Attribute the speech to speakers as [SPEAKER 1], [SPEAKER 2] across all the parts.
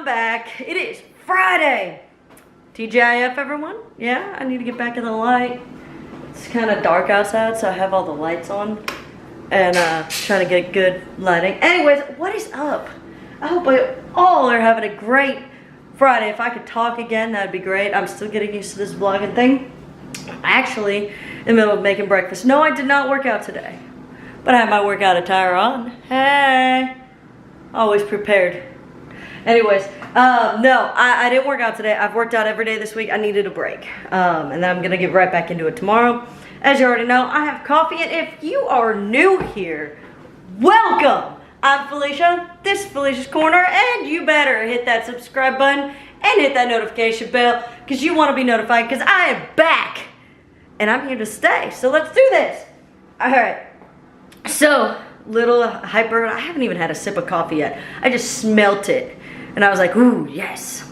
[SPEAKER 1] back. It is Friday. TGIF, everyone. Yeah, I need to get back in the light. It's kind of dark outside, so I have all the lights on and trying to get good lighting. Anyways, what is up? I hope you all are having a great Friday. If I could talk again, that'd be great. I'm still getting used to this vlogging thing. Actually, in the middle of making breakfast. No, I did not work out today, but I have my workout attire on. Hey, always prepared. Anyways, no, I didn't work out today. I've worked out every day this week. I needed a break, and then I'm gonna get right back into it tomorrow. As you already know, I have coffee, and if you are new here, welcome. I'm Felicia. This is Felicia's Corner, and you better hit that subscribe button and hit that notification bell because you want to be notified because I am back, and I'm here to stay. So let's do this. All right. So little hyper. I haven't even had a sip of coffee yet. I just smelt it. And I was like, ooh, yes.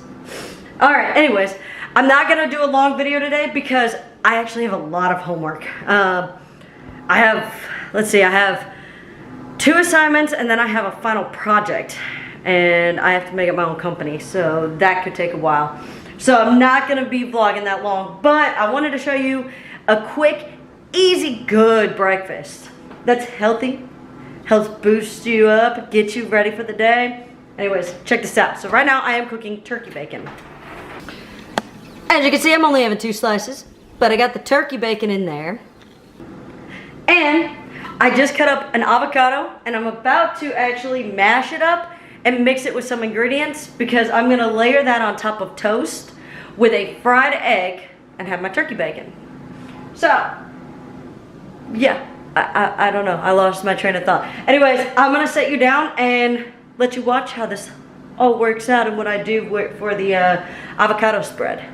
[SPEAKER 1] All right, anyways, I'm not gonna do a long video today because I actually have a lot of homework. I have 2 assignments and then I have a final project and I have to make up my own company, so that could take a while. So I'm not gonna be vlogging that long, but I wanted to show you a quick, easy, good breakfast that's healthy, helps boost you up, get you ready for the day. Anyways, check this out. So right now I am cooking turkey bacon. As you can see, I'm only having 2 slices, but I got the turkey bacon in there. And I just cut up an avocado and I'm about to actually mash it up and mix it with some ingredients because I'm gonna layer that on top of toast with a fried egg and have my turkey bacon. So, yeah, I don't know. I lost my train of thought. Anyways, I'm gonna set you down and let you watch how this all works out and what I do for the avocado spread.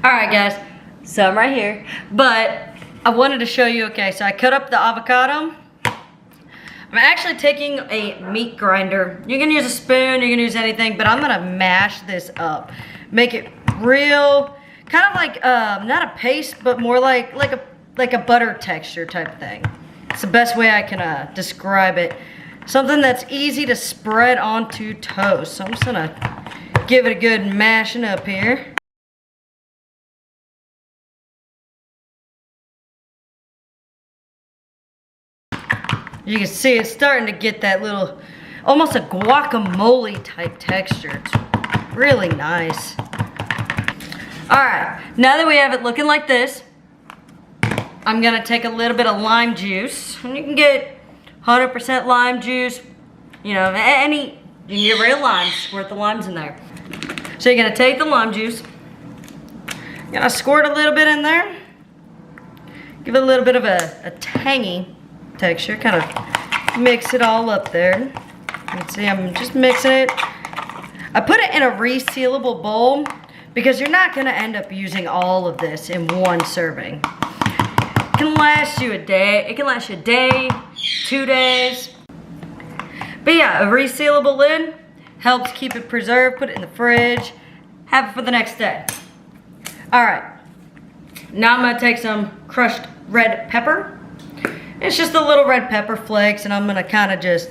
[SPEAKER 1] All right, guys, so I'm right here, but I wanted to show you, okay, so I cut up the avocado. I'm actually taking a meat grinder. You can use a spoon, you can use anything, but I'm gonna mash this up. Make it real, kind of like, not a paste, but more like a butter texture type thing. It's the best way I can describe it. Something that's easy to spread onto toast. So I'm just gonna give it a good mashing up here. You can see it's starting to get that little, almost a guacamole type texture. It's really nice. All right, now that we have it looking like this, I'm gonna take a little bit of lime juice. And you can get 100% lime juice, you know, you can get real limes, squirt the limes in there. So you're gonna take the lime juice, you're gonna squirt a little bit in there, give it a little bit of a tangy texture, kind of mix it all up there. You can see I'm just mixing it. I put it in a resealable bowl because you're not gonna end up using all of this in one serving. It can last you a day, 2 days. But yeah, a resealable lid helps keep it preserved, put it in the fridge, have it for the next day. All right, now I'm gonna take some crushed red pepper. It's just a little red pepper flakes and I'm gonna kinda just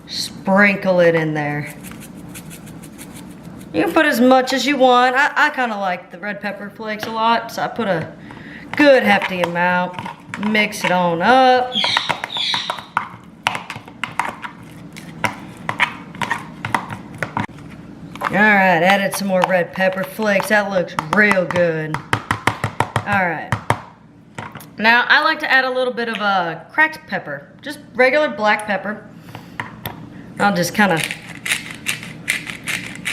[SPEAKER 1] sprinkle it in there. You can put as much as you want. I kinda like the red pepper flakes a lot, so I put a good hefty amount. Mix it on up. Alright, added some more red pepper flakes. That looks real good. Alright. Now, I like to add a little bit of cracked pepper. Just regular black pepper. I'll just kind of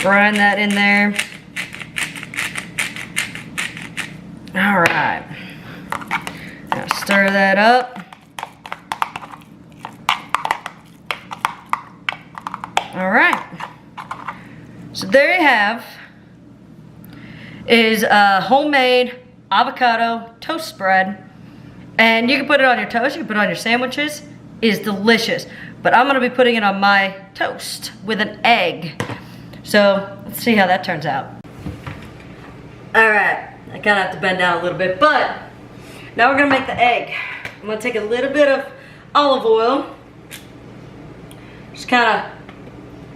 [SPEAKER 1] grind that in there. Alright. Now stir that up. Alright. So there you have is a homemade avocado toast spread. And you can put it on your toast, you can put it on your sandwiches. It is delicious. But I'm gonna be putting it on my toast with an egg. So let's see how that turns out. Alright, I kind of have to bend down a little bit, but now we're gonna make the egg. I'm gonna take a little bit of olive oil. Just kind of,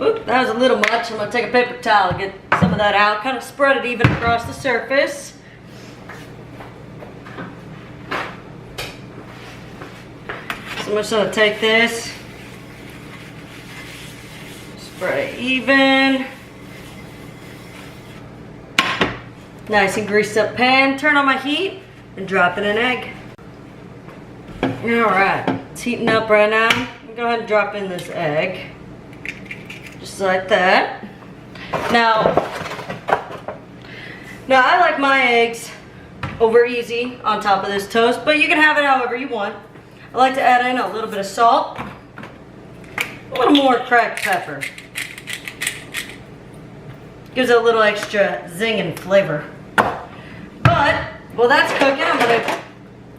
[SPEAKER 1] Oop, that was a little much. I'm gonna take a paper towel and get some of that out. Kind of spread it even across the surface. So I'm just gonna take this, spread it even. Nice and greased up pan. Turn on my heat and drop in an egg. Alright, it's heating up right now. Go ahead and drop in this egg. Just like that. Now I like my eggs over easy on top of this toast, but you can have it however you want. I like to add in a little bit of salt, a little more cracked pepper. Gives it a little extra zing and flavor. But, while that's cooking,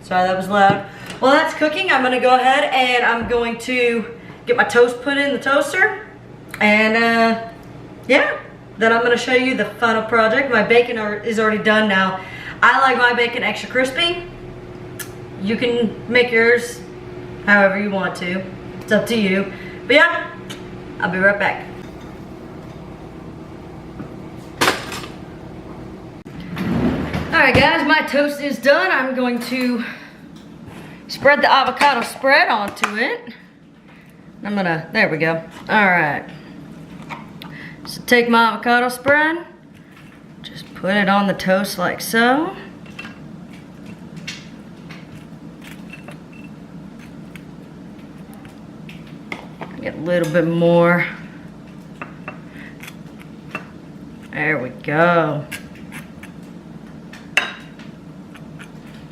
[SPEAKER 1] sorry that was loud. While that's cooking, I'm gonna go ahead and I'm going to get my toast put in the toaster. And yeah, then I'm gonna show you the final project. My bacon is already done now. I like my bacon extra crispy. You can make yours however you want to. It's up to you. But yeah, I'll be right back. Alright guys, my toast is done. I'm going to spread the avocado spread onto it. There we go. Alright. So take my avocado spread, just put it on the toast like so. Get a little bit more. There we go.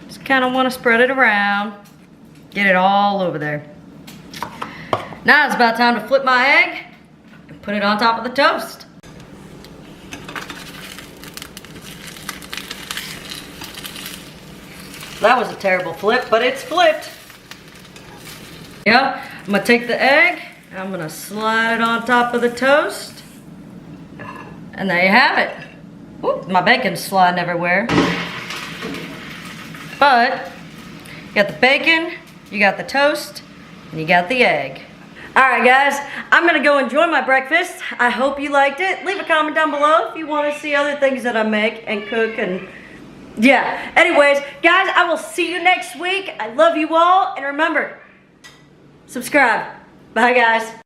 [SPEAKER 1] Just kind of want to spread it around. Get it all over there. Now it's about time to flip my egg and put it on top of the toast. That was a terrible flip, but it's flipped. Yeah, I'm gonna take the egg, and I'm gonna slide it on top of the toast. And there you have it. Ooh, my bacon's sliding everywhere. But, you got the bacon, you got the toast, and you got the egg. Alright guys, I'm gonna go enjoy my breakfast. I hope you liked it. Leave a comment down below if you want to see other things that I make and cook and yeah. Anyways, guys, I will see you next week. I love you all, and remember, subscribe. Bye guys.